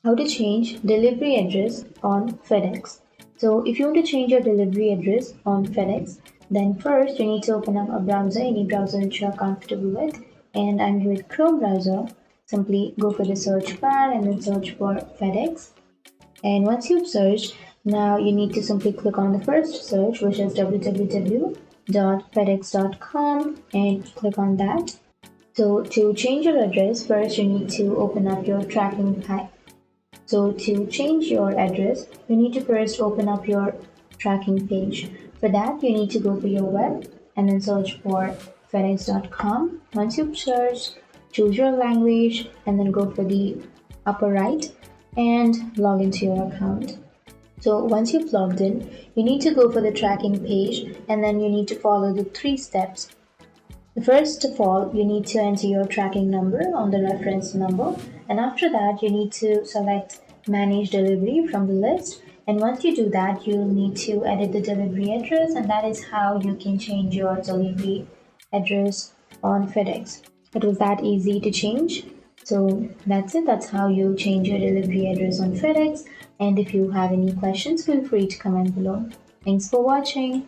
How to change delivery address on FedEx. So if you want to change your delivery address on FedEx, then first you need to open up a browser, any browser which you are comfortable with. And I'm here with Chrome browser. Simply go for the search bar and then search for FedEx. And once you've searched, now you need to simply click on the first search, which is www.fedex.com, and click on that. So to change your address, first you need to open up your tracking pack. So to change your address, you need to first open up your tracking page. For that, you need to go to your web and then search for fedex.com. Once you've searched, choose your language and then go for the upper right and log into your account. So once you've logged in, you need to go for the tracking page and then you need to follow the 3 steps. First of all, you need to enter your tracking number on the reference number, and after that you need to select manage delivery from the list. And once you do that, you'll need to edit the delivery address, and that is how you can change your delivery address on FedEx. It was that easy to change. So that's it. That's how you change your delivery address on FedEx. And if you have any questions, feel free to comment below. Thanks for watching.